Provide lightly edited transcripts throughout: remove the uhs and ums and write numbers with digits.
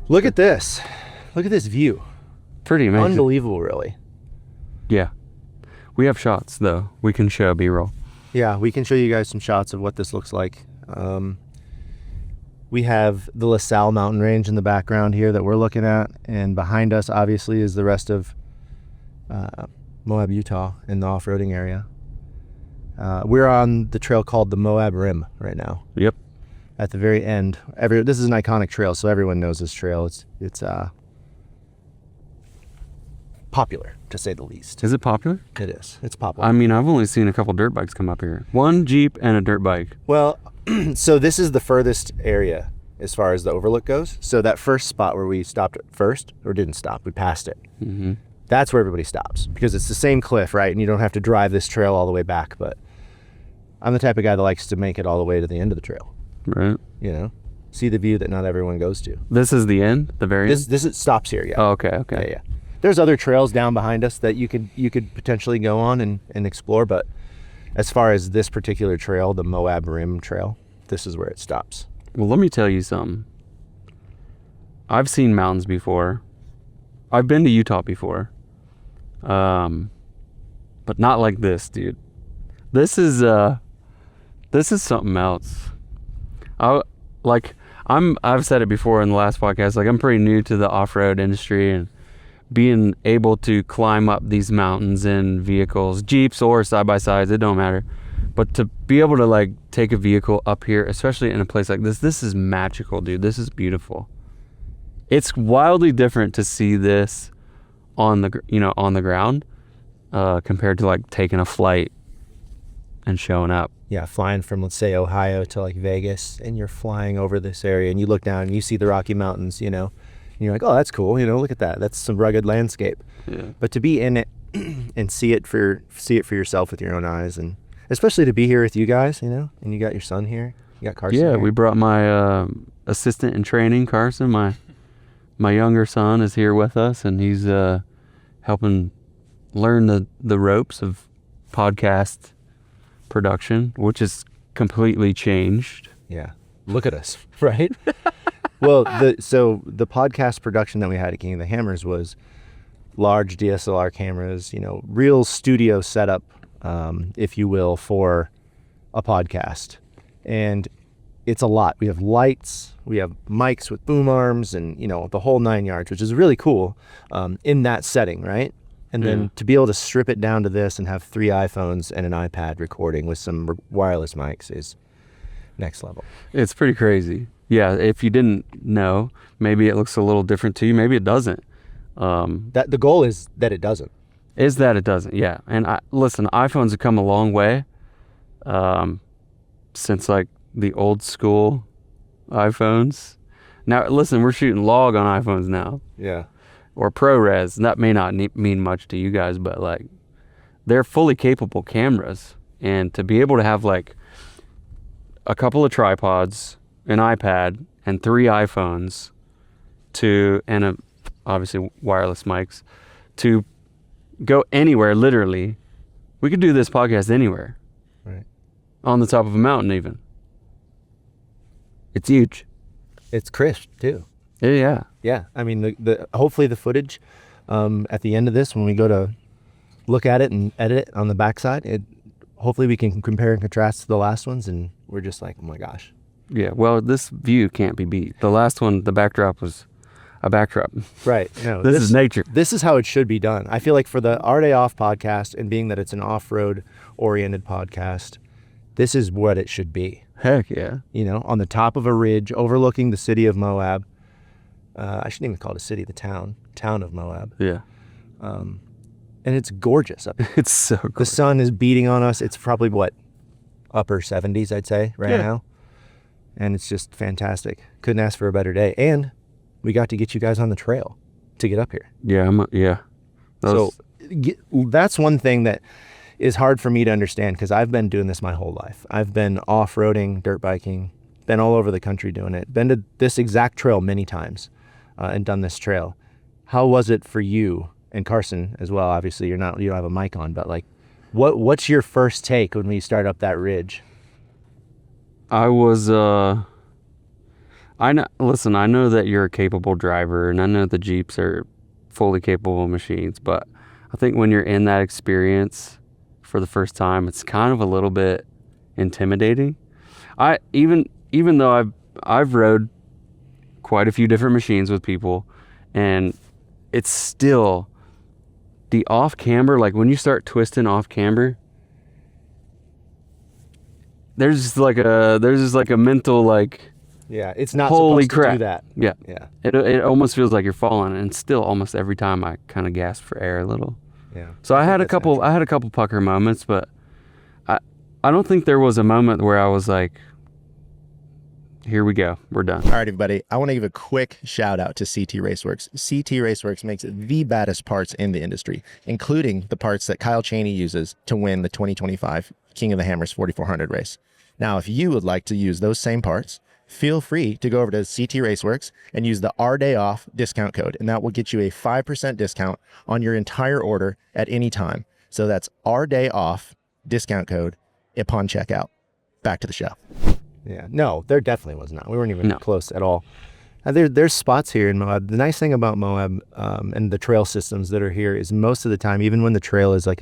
Look at this. Look at this view. Pretty amazing. Unbelievable, really. Yeah. We have shots, though. We can show B-roll. Yeah, we can show you guys some shots of what this looks like. We have the LaSalle mountain range in the background here that we're looking at, and behind us obviously is the rest of Moab, Utah in the off-roading area. We're on the trail called the MOAB Rim right now. Yep. At the very end. This is an iconic trail, so everyone knows this trail. It's popular, to say the least. Is it popular? It is. It's popular. I mean, I've only seen a couple dirt bikes come up here. One Jeep and a dirt bike. Well, so this is the furthest area as far as the overlook goes. So that first spot where we stopped first, or didn't stop, we passed it. Mm-hmm. That's where everybody stops because it's the same cliff, right? And you don't have to drive this trail all the way back. But I'm the type of guy that likes to make it all the way to the end of the trail. Right. You know, see the view that not everyone goes to. This is the end, the very end? This stops here, yeah. Oh, okay. Yeah. There's other trails down behind us that you could potentially go on and explore, but as far as this particular trail, the MOAB Rim Trail, this is where it stops. Well, let me tell you something. I've seen mountains before. I've been to Utah before. But not like this, dude. This is something else. I've said it before in the last podcast, like I'm pretty new to the off-road industry, and being able to climb up these mountains in vehicles, Jeeps or side-by-sides, it don't matter. But to be able to like take a vehicle up here, especially in a place like this is magical, dude. This is beautiful. It's wildly different to see this on the ground compared to like taking a flight and showing up. Yeah, flying from, let's say, Ohio to like Vegas, and you're flying over this area and you look down and you see the Rocky Mountains, you know, and you're like, oh, that's cool, you know, look at that. That's some rugged landscape. Yeah. But to be in it and see it for yourself with your own eyes, and especially to be here with you guys, you know, and you got your son here, you got Carson here. We brought my assistant in training, Carson. My younger son is here with us, and he's helping learn the ropes of podcast production, which is completely changed. Yeah, look at us, right? Well, the podcast production that we had at King of the Hammers was large DSLR cameras, you know, real studio setup, if you will, for a podcast. And it's a lot. We have lights, we have mics with boom arms, and, you know, the whole 9 yards, which is really cool in that setting, right? And then to be able to strip it down to this and have 3 iPhones and an iPad recording with some wireless mics is next level. It's pretty crazy. Yeah, if you didn't know, maybe it looks a little different to you. Maybe it doesn't. That the goal is that it doesn't. Is that it doesn't, yeah. And listen, iPhones have come a long way since like the old school iPhones. Now, listen, we're shooting log on iPhones now. Yeah. Or ProRes. And that may not mean much to you guys, but like they're fully capable cameras. And to be able to have like a couple of tripods, an iPad, and 3 iPhones and obviously wireless mics to go anywhere, literally. We could do this podcast anywhere. Right. On the top of a mountain even. It's huge. It's crisp too. Yeah. Yeah. I mean, the hopefully the footage at the end of this, when we go to look at it and edit it on the backside, hopefully we can compare and contrast to the last ones, and we're just like, oh my gosh. Yeah. Well, this view can't be beat. The last one, the backdrop was a backdrop. Right. No, this is nature. This is how it should be done. I feel like for the Our Day Off podcast, and being that it's an off-road oriented podcast, this is what it should be. Heck yeah. You know, on the top of a ridge overlooking the city of Moab. I shouldn't even call it a city, the town of Moab. Yeah. And it's gorgeous up here. It's so gorgeous. The sun is beating on us. It's probably upper 70s, I'd say, right now. And it's just fantastic. Couldn't ask for a better day. And we got to get you guys on the trail to get up here. Yeah. That's one thing that is hard for me to understand, because I've been doing this my whole life. I've been off-roading, dirt biking, been all over the country doing it, been to this exact trail many times and done this trail. How was it for you, and Carson as well? Obviously, you don't have a mic on, but like, what's your first take when we start up that ridge? I was Listen, I know that you're a capable driver, and I know the Jeeps are fully capable machines, but I think when you're in that experience for the first time, it's kind of a little bit intimidating. Even though I've rode quite a few different machines with people, and it's still the off camber. Like when you start twisting off camber, there's just like a mental like. Yeah, it's not Holy supposed crap. to do that. Yeah. Yeah. It almost feels like you're falling, and still almost every time I kind of gasp for air a little. Yeah. So I had a couple pucker moments, but I don't think there was a moment where I was like, here we go, we're done. All right, everybody. I want to give a quick shout out to CT Raceworks. CT Raceworks makes the baddest parts in the industry, including the parts that Kyle Chaney uses to win the 2025 King of the Hammers 4400 race. Now, if you would like to use those same parts, feel free to go over to CT Raceworks and use the Our Day Off discount code, and that will get you a 5% discount on your entire order at any time. So that's Our Day Off discount code upon checkout. Back to the show. Yeah. No, there definitely was not. We weren't even close at all. There's spots here in MOAB. The nice thing about MOAB and the trail systems that are here is most of the time, even when the trail is like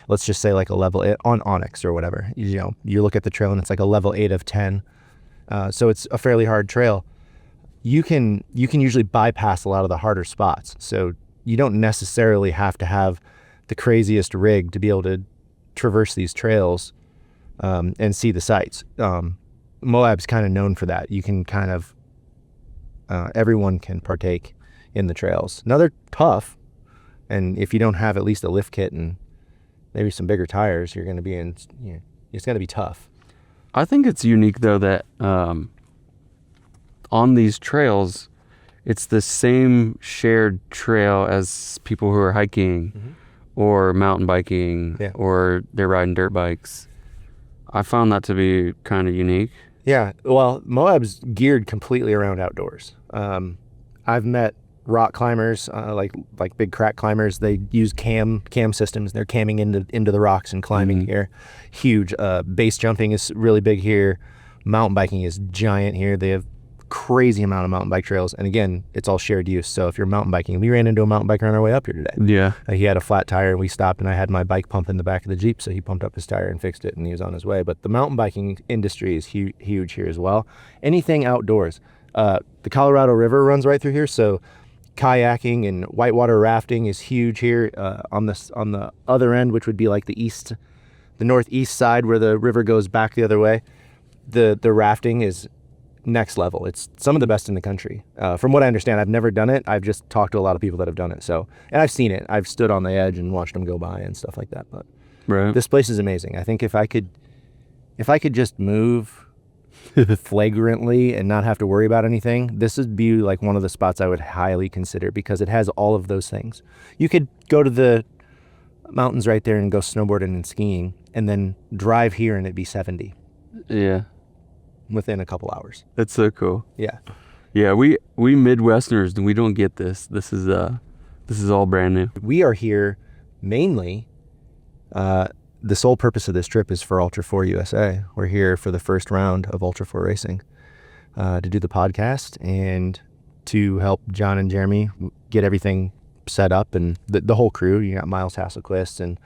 let's just say like a level 8 on Onyx or whatever, you look at the trail and it's like a level 8 of 10. So it's a fairly hard trail. You can usually bypass a lot of the harder spots. So you don't necessarily have to have the craziest rig to be able to traverse these trails and see the sights. MOAB's kind of known for that. You can kind of everyone can partake in the trails. Now they're tough, and if you don't have at least a lift kit and maybe some bigger tires, you're going to be in. It's going to be tough. I think it's unique though that on these trails, it's the same shared trail as people who are hiking or mountain biking or they're riding dirt bikes. I found that to be kind of unique. Yeah, well, MOAB's geared completely around outdoors. I've met rock climbers, like big crack climbers. They use cam systems. They're camming into the rocks and climbing here. Huge. Base jumping is really big here. Mountain biking is giant here. They have crazy amount of mountain bike trails, and again, it's all shared use. So if you're mountain biking, we ran into a mountain biker on our way up here today. Yeah. He had a flat tire, and we stopped, and I had my bike pump in the back of the Jeep, so he pumped up his tire and fixed it, and he was on his way. But the mountain biking industry is huge here as well. Anything outdoors. The Colorado River runs right through here, so kayaking and whitewater rafting is huge here. On the other end, which would be like the northeast side where the river goes back the other way, the rafting is next level. It's some of the best in the country. From what I understand, I've never done it. I've just talked to a lot of people that have done it. So, and I've seen it. I've stood on the edge and watched them go by and stuff like that. But this place is amazing. I think if I could just move flagrantly and not have to worry about anything, this would be like one of the spots I would highly consider because it has all of those things. You could go to the mountains right there and go snowboarding and skiing, and then drive here and it'd be 70. Yeah. Within a couple hours. That's so cool. Yeah. Yeah, we Midwesterners, we don't get this. This is all brand new. We are here mainly, the sole purpose of this trip is for Ultra 4 USA. We're here for the first round of Ultra 4 racing to do the podcast and to help John and Jeremy get everything set up, and the whole crew. You got Miles Hasselquist and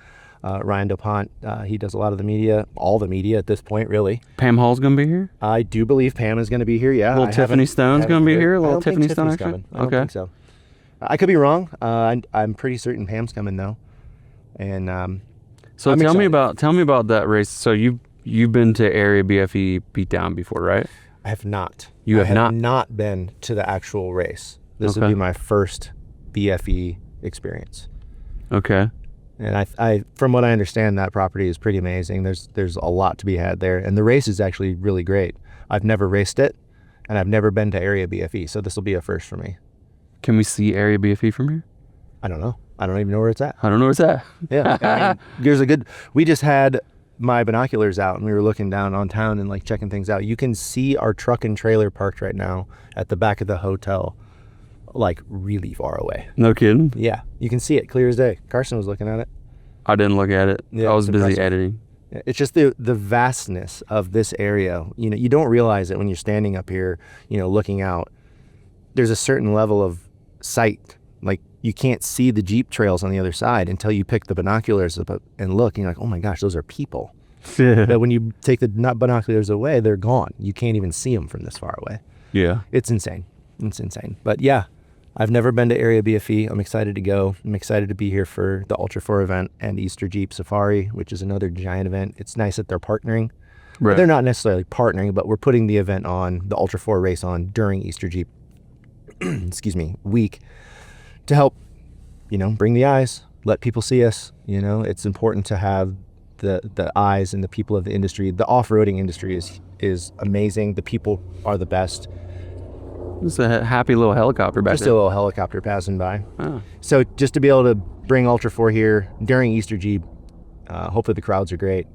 Ryan DuPont. He does a lot of the media, all the media at this point, really. Pam Hall's going to be here? I do believe Pam is going to be here, yeah. Little Tiffany Stone's going to be here? Little Tiffany Stone action? Coming. I don't think so. I could be wrong. I'm pretty certain Pam's coming, though. And so tell me about that race. So you've been to Area BFE Beatdown before, right? I have not. You have not? I have not been to the actual race. This would be my first BFE experience. Okay. And I from what I understand, that property is pretty amazing. There's a lot to be had there, and the race is actually really great. I've never raced it, and I've never been to Area BFE, so this will be a first for me. Can we see Area BFE from here? I don't know. I don't even know where it's at. I don't know where it's at. Yeah, I mean, we just had my binoculars out, and we were looking down on town and like checking things out. You can see our truck and trailer parked right now at the back of the hotel, like really far away. No kidding? Yeah, you can see it clear as day. Carson was looking at it. I didn't look at it. Yeah, I was busy impressive. editing. It's just the vastness of this area. You know, you don't realize it when you're standing up here, you know, looking out. There's a certain level of sight. Like, you can't see the Jeep trails on the other side until you pick the binoculars up and look, and you're like, oh my gosh, those are people. But when you take the binoculars away, they're gone. You can't even see them from this far away. Yeah. It's insane. It's insane. But yeah, I've never been to Area BFE. I'm excited to go. I'm excited to be here for the Ultra 4 event and Easter Jeep Safari, which is another giant event. It's nice that they're partnering. Right. They're not necessarily partnering, but we're putting the event on, the Ultra 4 race on during Easter Jeep week to help, you know, bring the eyes, let people see us. You know, it's important to have the eyes and the people of the industry. The off-roading industry is amazing. The people are the best. It's a happy little helicopter back Just there. a little helicopter passing by. Oh. So just to be able to bring Ultra 4 here during Easter Jeep, hopefully the crowds are great.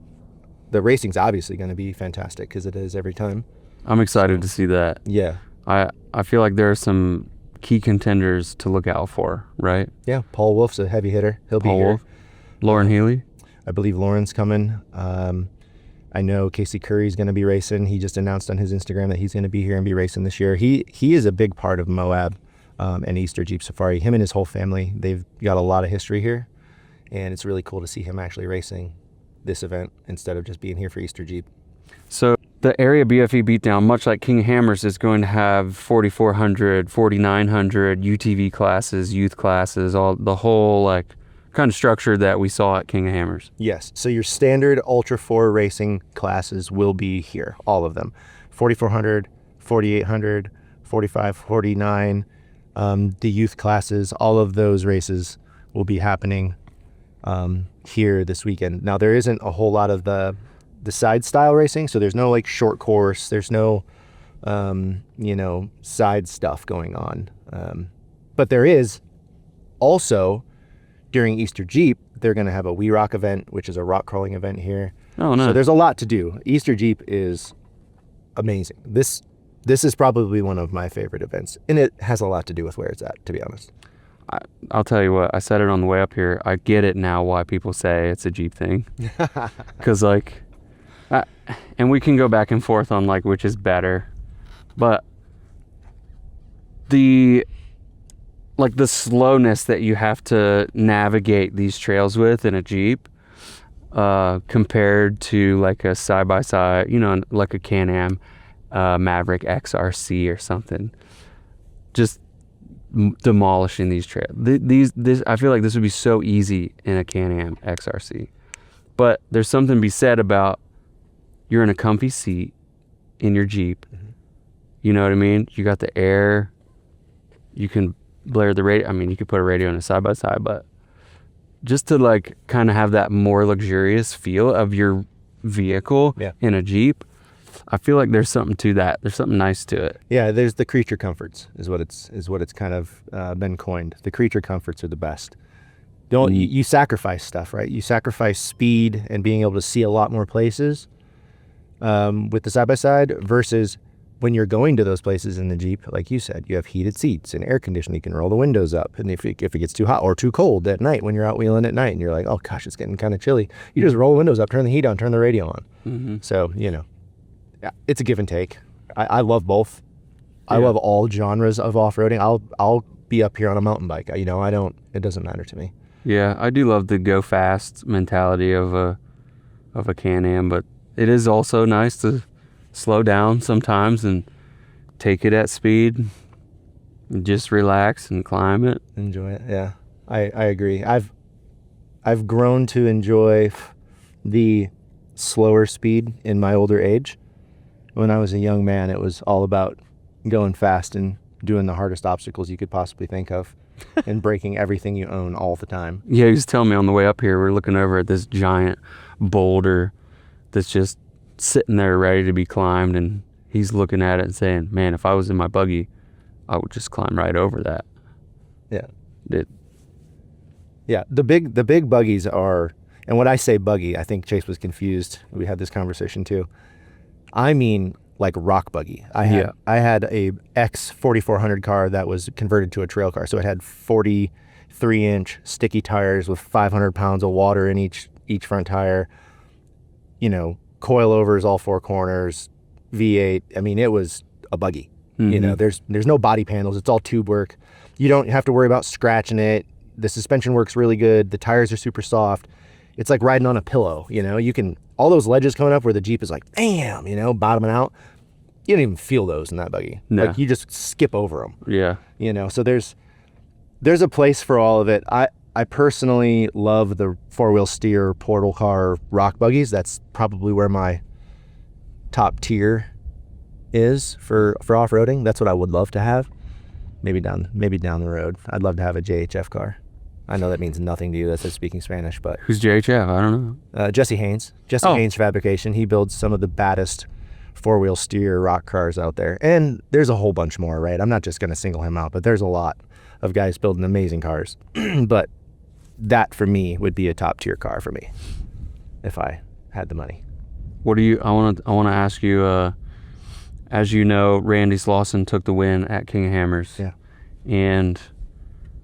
The racing's obviously going to be fantastic because it is every time. I'm excited to see that. Yeah. I feel like there are some key contenders to look out for, right? Yeah. Paul Wolf's a heavy hitter. He'll be Paul here. Wolf, Lauren Healy. I believe Lauren's coming. I know Casey Curry's going to be racing. He just announced on his Instagram that he's going to be here and be racing this year. He is a big part of MOAB and Easter Jeep Safari. Him and his whole family, they've got a lot of history here, and it's really cool to see him actually racing this event instead of just being here for Easter Jeep. So the Area BFE Beatdown, much like King of Hammers, is going to have 4,400, 4,900 UTV classes, youth classes, all the whole like kind of structure that we saw at King of Hammers. Yes. So your standard Ultra 4 racing classes will be here, all of them. 4,400, 4,800, 45, 49, the youth classes, all of those races will be happening here this weekend. Now, there isn't a whole lot of the side style racing, so there's no like short course, there's no, you know, side stuff going on. But there is also, during Easter Jeep, they're going to have a We Rock event, which is a rock crawling event here. Oh, no. So there's a lot to do. Easter Jeep is amazing. This is probably one of my favorite events, and it has a lot to do with where it's at, to be honest. I'll tell you what, I said it on the way up here. I get it now why people say it's a Jeep thing. Because, like, and we can go back and forth on, like, which is better. But the slowness that you have to navigate these trails with in a Jeep compared to, like, a side-by-side, you know, like a Can-Am Maverick XRC or something. Just demolishing these trails. This I feel like this would be so easy in a Can-Am XRC. But there's something to be said about you're in a comfy seat in your Jeep. Mm-hmm. You know what I mean? You got the air. You can blare the radio. I mean, you could put a radio in a side-by-side, but just to like kind of have that more luxurious feel of your vehicle in a Jeep, I feel like there's something to that. There's something nice to it. Yeah, there's the creature comforts is what it's kind of been coined. The creature comforts are the best. You sacrifice stuff, right? You sacrifice speed and being able to see a lot more places with the side-by-side versus when you're going to those places in the Jeep, like you said, you have heated seats and air conditioning. You can roll the windows up. And if it gets too hot or too cold at night when you're out wheeling at night and you're like, oh gosh, it's getting kind of chilly, you just roll the windows up, turn the heat on, turn the radio on. Mm-hmm. So, you know, it's a give and take. I love both. Yeah. I love all genres of off-roading. I'll be up here on a mountain bike. You know, it doesn't matter to me. Yeah, I do love the go fast mentality of a Can-Am, but it is also nice to slow down sometimes and take it at speed and just relax and climb it. Enjoy it. Yeah, I agree. I've grown to enjoy the slower speed in my older age. When I was a young man, it was all about going fast and doing the hardest obstacles you could possibly think of and breaking everything you own all the time. Yeah, he was telling me on the way up here, we're looking over at this giant boulder that's just sitting there ready to be climbed, and he's looking at it and saying, man, if I was in my buggy, I would just climb right over that. Yeah, the big buggies are, and when I say buggy, I think Chase was confused. We had this conversation too. I mean like rock buggy. I had a X 4400 car that was converted to a trail car, so it had 43-inch sticky tires with 500 pounds of water in each front tire. coilovers all four corners, V8. I mean, it was a buggy. There's no body panels. It's all tube work. You don't have to worry about scratching it. The suspension works really good. The tires are super soft. It's like riding on a pillow. You can, all those ledges coming up where the Jeep is like, bam, bottoming out. You don't even feel those in that buggy. No. Like you just skip over them. Yeah. So there's a place for all of it. I personally love the four-wheel steer portal car rock buggies. That's probably where my top tier is for off-roading. That's what I would love to have. Maybe down the road. I'd love to have a JHF car. I know that means nothing to you. That's just speaking Spanish, but Who's JHF? I don't know. Jesse Haynes. Haynes Fabrication. He builds some of the baddest four-wheel steer rock cars out there, and there's a whole bunch more. Right? I'm not just going to single him out, but there's a lot of guys building amazing cars. But that for me would be a top tier car for me if I had the money. What do you? I want to ask you. As you know, Randy Slauson took the win at King of Hammers. Yeah. And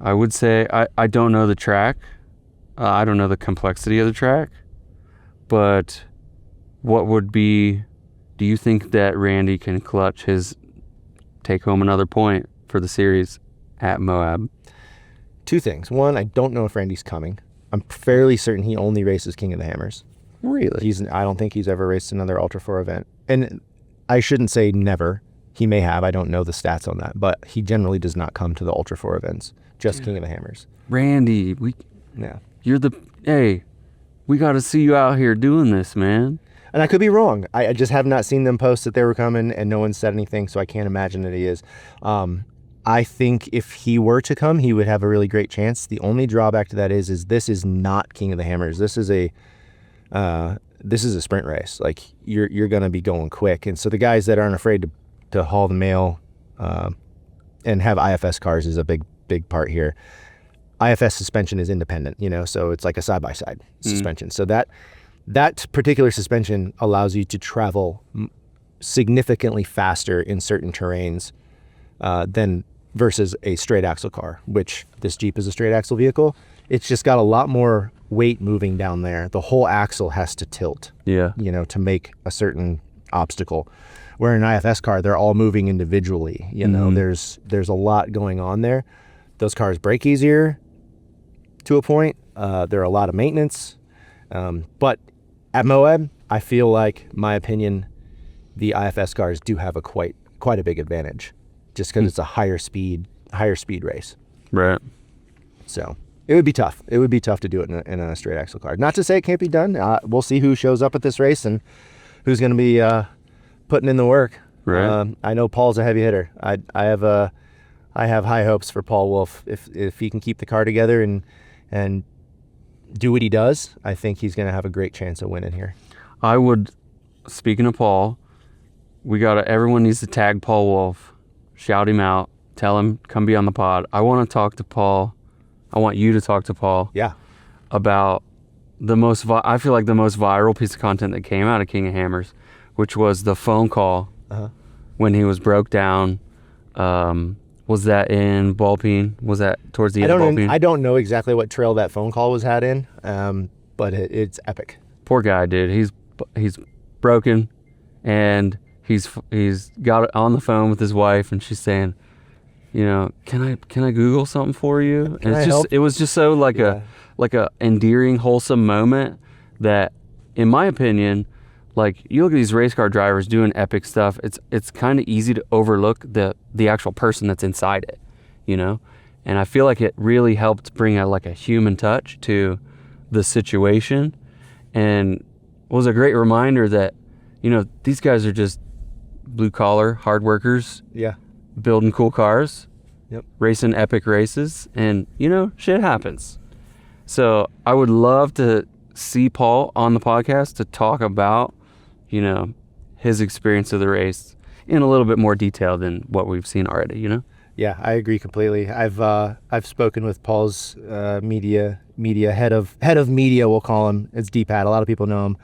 I would say I don't know the track. I don't know the complexity of the track. But what would be? Do you think that Randy can clutch take home another point for the series at MOAB? Two things. One, I don't know if Randy's coming. I'm fairly certain he only races King of the Hammers. Really? I don't think he's ever raced another Ultra 4 event. And I shouldn't say never. He may have. I don't know the stats on that. But he generally does not come to the Ultra 4 events. Just King of the Hammers. Randy, Yeah. we got to see you out here doing this, man. And I could be wrong. I just have not seen them post that they were coming, and no one said anything, so I can't imagine that he is. I think if he were to come, he would have a really great chance. The only drawback to that is this is not King of the Hammers. This is a sprint race. Like you're going to be going quick, and so the guys that aren't afraid to haul the mail and have IFS cars is a big part here. IFS suspension is independent, so it's like a side-by-side suspension. So that particular suspension allows you to travel significantly faster in certain terrains than versus a straight axle car, which this Jeep is a straight axle vehicle. It's just got a lot more weight moving down there. The whole axle has to tilt, to make a certain obstacle. Where in an IFS car, they're all moving individually. There's a lot going on there. Those cars brake easier to a point. There are a lot of maintenance. But at MOAB, I feel like, my opinion, the IFS cars do have quite a big advantage, just because it's a higher speed race. Right. So it would be tough. It would be tough to do it in a straight axle car. Not to say it can't be done. We'll see who shows up at this race and who's going to be putting in the work. Right. I know Paul's a heavy hitter. I have high hopes for Paul Wolf. If he can keep the car together and do what he does, I think he's going to have a great chance of winning here. Speaking of Paul, everyone needs to tag Paul Wolf, shout him out, tell him, come be on the pod. I want to talk to Paul. I want you to talk to Paul. Yeah. About I feel like the most viral piece of content that came out of King of Hammers, which was the phone call when he was broke down. Was that in Ballpeen? Was that towards the end of Ballpeen? I don't know exactly what trail that phone call was had in, but it's epic. Poor guy, dude. He's broken, and he's got it on the phone with his wife, and she's saying, can I Google something for you? And it was just so like a endearing, wholesome moment that, in my opinion, like, you look at these race car drivers doing epic stuff, it's kind of easy to overlook the actual person that's inside it, And I feel like it really helped bring a human touch to the situation, and was a great reminder that, these guys are just blue collar, hard workers. Yeah. Building cool cars. Yep. Racing epic races, and shit happens. So I would love to see Paul on the podcast to talk about his experience of the race in a little bit more detail than what we've seen already. Yeah, I agree completely. I've spoken with Paul's media head of media, we'll call him. It's D-Pat. A lot of people know him.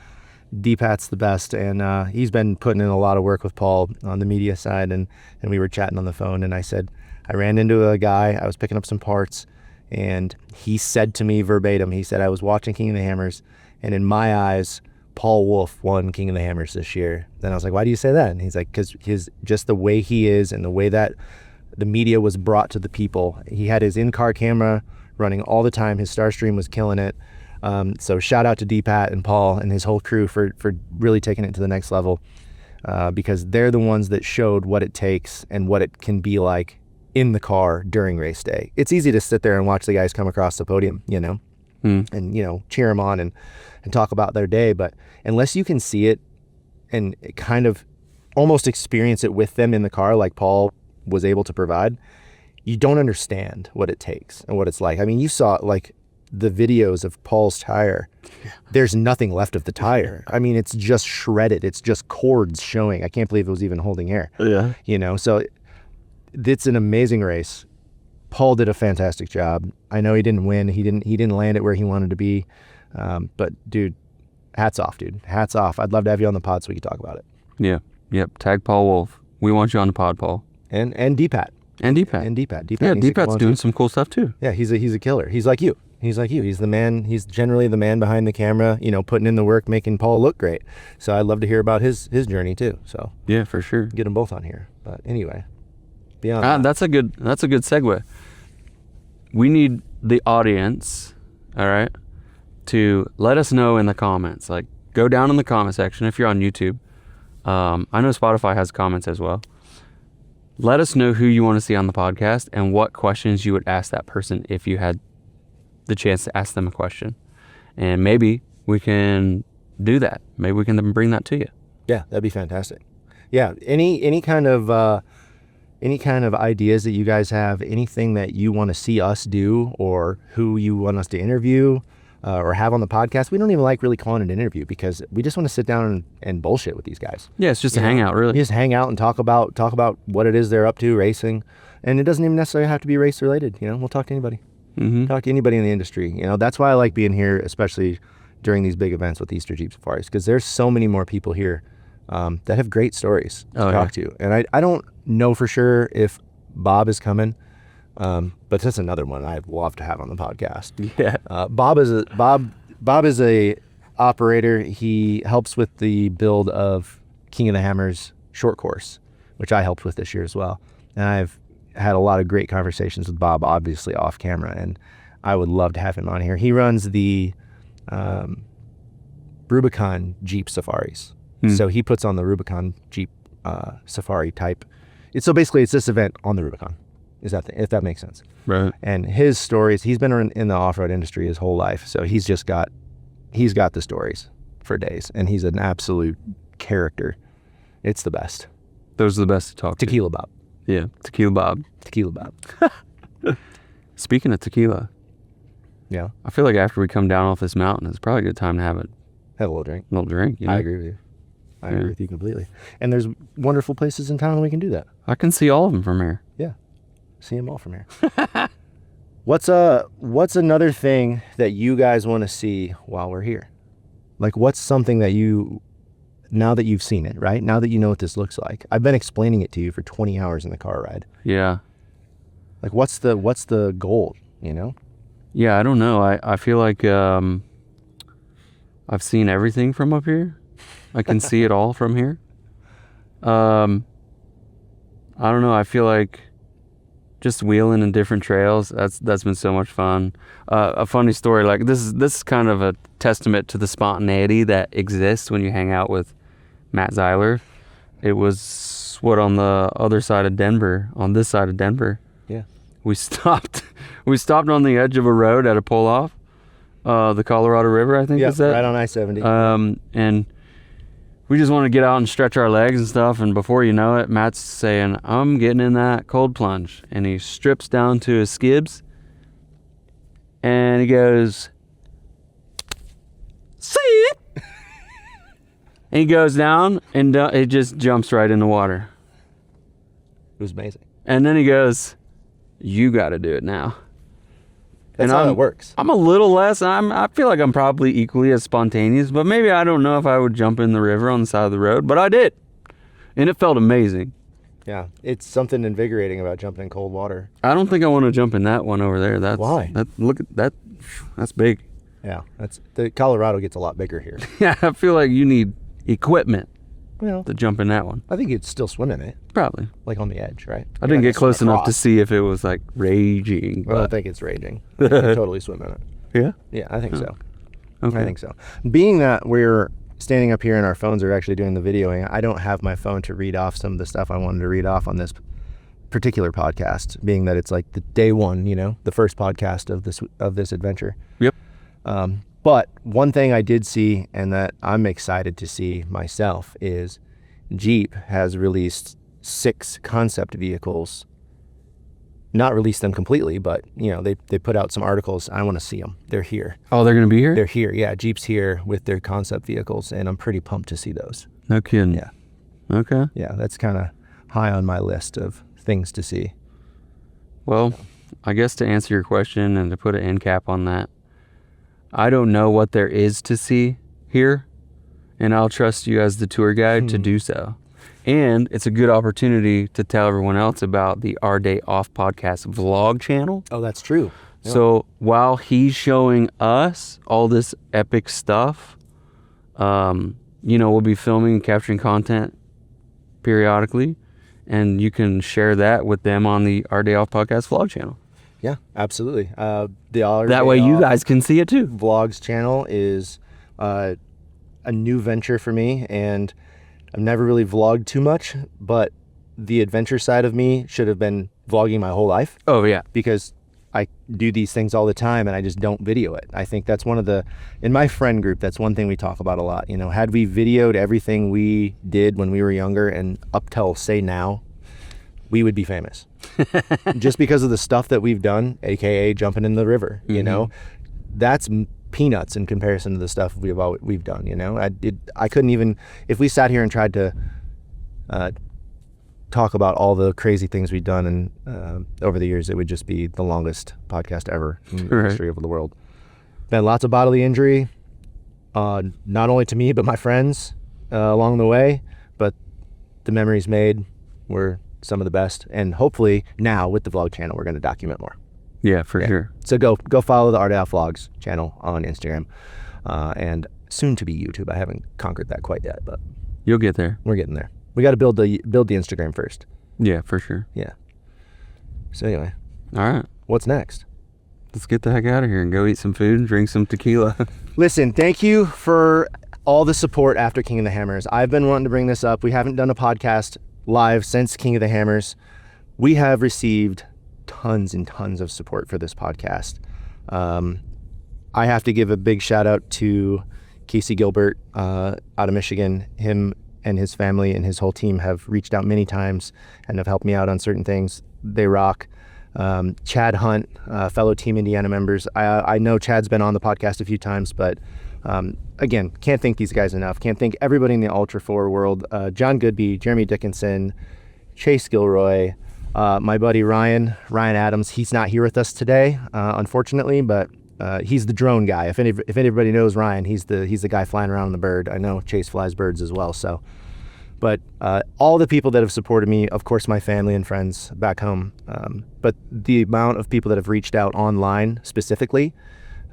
D-Pat's the best, and he's been putting in a lot of work with Paul on the media side, and we were chatting on the phone, and I said, I ran into a guy, I was picking up some parts, and he said to me verbatim, he said, I was watching King of the Hammers, and in my eyes, Paul Wolf won King of the Hammers this year. Then I was like, why do you say that? And he's like, because just the way he is and the way that the media was brought to the people. He had his in-car camera running all the time. His Starstream was killing it. So shout out to D-Pat and Paul and his whole crew for really taking it to the next level, because they're the ones that showed what it takes and what it can be like in the car during race day. It's easy to sit there and watch the guys come across the podium, and, cheer them on and talk about their day. But unless you can see it and kind of almost experience it with them in the car, like Paul was able to provide, you don't understand what it takes and what it's like. I mean, you saw like the videos of Paul's tire. There's nothing left of the tire. I mean, it's just shredded. It's just cords showing. I can't believe it was even holding air. Yeah. So it's an amazing race. Paul did a fantastic job. I know he didn't win. He didn't land it where he wanted to be. But dude, hats off, dude. Hats off. I'd love to have you on the pod so we could talk about it. Yeah. Yep. Tag Paul Wolf. We want you on the pod, Paul. And D-Pat. And D-Pat. Yeah, D-Pat's doing some cool stuff too. Yeah, he's a killer. He's like you. He's the man. He's generally the man behind the camera, putting in the work, making Paul look great. So I'd love to hear about his journey too. So yeah, for sure. Get them both on here. But anyway, beyond that's a good segue. We need the audience, all right, to let us know in the comments. Like, go down in the comment section if you're on YouTube. I know Spotify has comments as well. Let us know who you want to see on the podcast and what questions you would ask that person if you had the chance to ask them a question. And maybe we can do that. Maybe we can bring that to you. Yeah, that'd be fantastic. Yeah, any kind of ideas that you guys have, anything that you want to see us do or who you want us to interview or have on the podcast. We don't even like really calling it an interview because we just want to sit down and bullshit with these guys. Yeah, it's just a hangout, really. Just hang out and talk about what it is they're up to racing. And it doesn't even necessarily have to be race related. We'll talk to anybody. Talk to anybody in the industry. That's why I like being here, especially during these big events with Easter Jeep Safaris, because there's so many more people here that have great stories to talk to. And I don't know for sure if Bob is coming, but that's another one I'd love to have on the podcast. Yeah. Bob is a operator. He helps with the build of King of the Hammers short course, which I helped with this year as well. And I've had a lot of great conversations with Bob, obviously off camera, and I would love to have him on here. He runs the Rubicon Jeep Safaris. So he puts on the Rubicon Jeep Safari type. So basically it's this event on the Rubicon, if that makes sense. Right. And his stories, he's been in the off-road industry his whole life. So he's got the stories for days, and he's an absolute character. It's the best. Those are the best to talk to. Tequila Bob. Yeah, Tequila Bob. Tequila Bob. Speaking of tequila, yeah, I feel like after we come down off this mountain, it's probably a good time to have a little drink. I agree with you. I agree with you completely. And there's wonderful places in town where we can do that. I can see all of them from here. Yeah, see them all from here. What's another thing that you guys want to see while we're here? Like, what's something that now that you've seen it, right? Now that you know what this looks like. I've been explaining it to you for 20 hours in the car ride. Yeah. Like, what's the goal, Yeah, I don't know. I feel like I've seen everything from up here. I can see it all from here. I don't know. I feel like just wheeling in different trails, that's been so much fun. A funny story, like this is kind of a testament to the spontaneity that exists when you hang out with Matt Zeiler. It was on the other side of Denver, on this side of Denver. Yeah. We stopped on the edge of a road at a pull-off, the Colorado River, I think is that? Right on I-70. And we just want to get out and stretch our legs and stuff, and before you know it, Matt's saying, I'm getting in that cold plunge. And he strips down to his skibs, and he goes, see it? And he goes down, and it just jumps right in the water. It was amazing. And then he goes, you got to do it now. That's how it works. I'm a little less. I feel like I'm probably equally as spontaneous, but maybe I don't know if I would jump in the river on the side of the road, but I did, and it felt amazing. Yeah, it's something invigorating about jumping in cold water. I don't think I want to jump in that one over there. Why? Look at that. That's big. Yeah, the Colorado gets a lot bigger here. Yeah, I feel like you need equipment Well, to jump in that one. I think you'd still swim in it, Probably. like on the edge, right? I didn't get close enough to see if it was like raging. I don't But think it's raging. I think you'd totally swim in it. yeah. Yeah, I think so. Okay. I think so. Being that we're standing up here and our phones are actually doing the videoing, I don't have my phone to read off some of the stuff I wanted to read off on this particular podcast, being that it's like the day one, the first podcast of this adventure. Yep. But one thing I did see, and that I'm excited to see myself, is Jeep has released 6 concept vehicles. Not released them completely, but they put out some articles. I want to see them. They're here. Oh, they're gonna be here? They're here. Yeah, Jeep's here with their concept vehicles, and I'm pretty pumped to see those. No kidding. Yeah. Okay. Yeah, that's kind of high on my list of things to see. Well, I guess to answer your question and to put an end cap on that, I don't know what there is to see here, and I'll trust you as the tour guide to do so. And it's a good opportunity to tell everyone else about the Our Day Off podcast vlog channel. Oh, that's true. Yeah. So while he's showing us all this epic stuff, we'll be filming and capturing content periodically, and you can share that with them on the Our Day Off podcast vlog channel. Yeah, absolutely. The Our That Day way you Off guys can see it too. Vlogs channel is a new venture for me, and I've never really vlogged too much, but the adventure side of me should have been vlogging my whole life. Oh, yeah. Because I do these things all the time and I just don't video it. I think that's in my friend group, that's one thing we talk about a lot. Had we videoed everything we did when we were younger and up till say now, we would be famous. Just because of the stuff that we've done, AKA jumping in the river, that's peanuts in comparison to the stuff we've done. I couldn't even, if we sat here and tried to talk about all the crazy things we've done and over the years, it would just be the longest podcast ever in the history of the world. Been lots of bodily injury, not only to me but my friends along the way, but the memories made were some of the best, and hopefully now with the vlog channel we're going to document more. Yeah, for sure. So go follow the Our Day Off Vlogs channel on Instagram, and soon to be YouTube. I haven't conquered that quite yet, but You'll get there. we're getting there. We got to build the Instagram first. Yeah, for sure. Yeah. So anyway, All right. what's next? Let's get the heck out of here and go eat some food and drink some tequila. Listen, thank you for all the support after King of the Hammers. I've been wanting to bring this up. We haven't done a podcast live since King of the Hammers. We have received tons and tons of support for this podcast. I have to give a big shout out to Casey Gilbert out of Michigan. Him and his family and his whole team have reached out many times and have helped me out on certain things. They rock. Chad Hunt, fellow Team Indiana members. I know Chad's been on the podcast a few times, but again, can't thank these guys enough. Can't thank everybody in the Ultra 4 world. John Goodby, Jeremy Dickinson, Chase Gilroy, my buddy Ryan Adams. He's not here with us today, unfortunately, but he's the drone guy. If anybody knows Ryan, he's the guy flying around on the bird. I know Chase flies birds as well. So, but all the people that have supported me, of course, my family and friends back home. But the amount of people that have reached out online specifically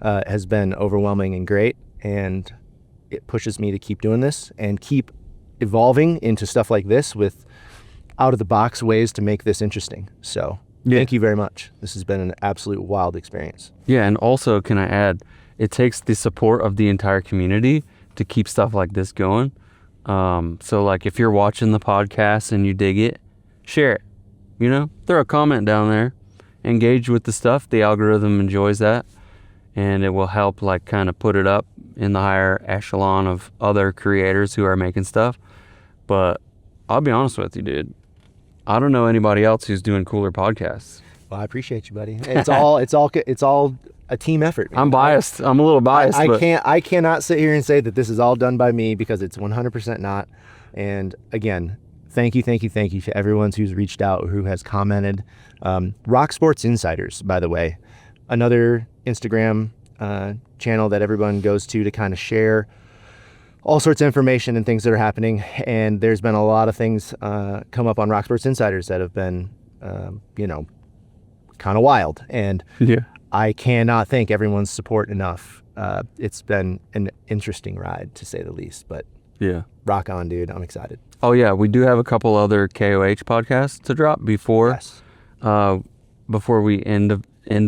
has been overwhelming and great, and it pushes me to keep doing this and keep evolving into stuff like this with out of the box ways to make this interesting. So thank you very much. This has been an absolute wild experience. Yeah, and also, can I add, it takes the support of the entire community to keep stuff like this going. So like if you're watching the podcast and you dig it, share it, throw a comment down there, engage with the stuff. The algorithm enjoys that, and it will help like kind of put it up in the higher echelon of other creators who are making stuff. But I'll be honest with you, dude, I don't know anybody else who's doing cooler podcasts. Well, I appreciate you, buddy. It's all a team effort, man. I'm biased. I'm a little biased. I cannot sit here and say that this is all done by me, because it's 100% not. And again, thank you to everyone who's reached out, who has commented. Rock Sports Insiders, by the way, another Instagram channel that everyone goes to kind of share all sorts of information and things that are happening. And there's been a lot of things come up on Rock Sports Insiders that have been, kind of wild. And Yeah. I cannot thank everyone's support enough. It's been an interesting ride, to say the least, but Yeah. rock on, dude. I'm excited. Oh yeah, we do have a couple other KOH podcasts to drop before Yes. before we end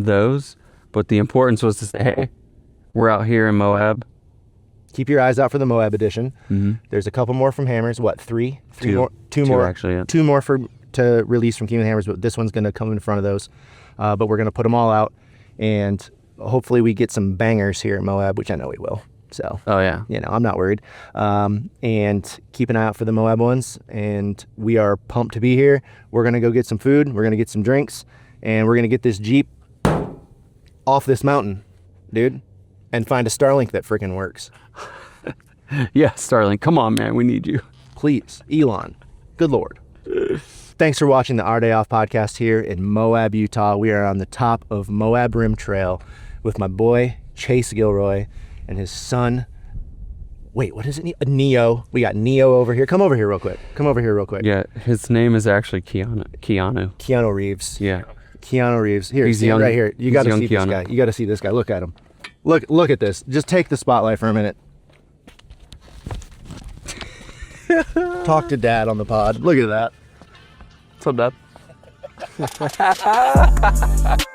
those. But the importance was to say, hey, we're out here in Moab. Keep your eyes out for the MOAB edition. Mm-hmm. There's a couple more from Hammers. What, three? Two. Two Two, more. actually, yeah. Two more to release from King of the Hammers, but this one's going to come in front of those. But we're going to put them all out, and hopefully we get some bangers here at MOAB, which I know we will. So, Oh yeah. I'm not worried. And keep an eye out for the MOAB ones. And we are pumped to be here. We're going to go get some food. We're going to get some drinks. And we're going to get this Jeep off this mountain, dude, and find a Starlink that freaking works. Yeah, Starling, come on, man, we need you. Please, Elon. Good Lord. Thanks for watching the Our Day Off podcast here in Moab, Utah. We are on the top of Moab Rim Trail with my boy, Chase Gilroy, and his son. Wait, what is it? Neo. We got Neo over here. Come over here real quick. Yeah, his name is actually Keanu. Keanu Reeves. Yeah. Keanu Reeves. Here, He's see young- right here. You he's got to young see this Keanu. guy. You got to see this guy. Look at him. Look at this. Just take the spotlight for a minute. Talk to Dad on the pod. Look at that. What's up, Dad?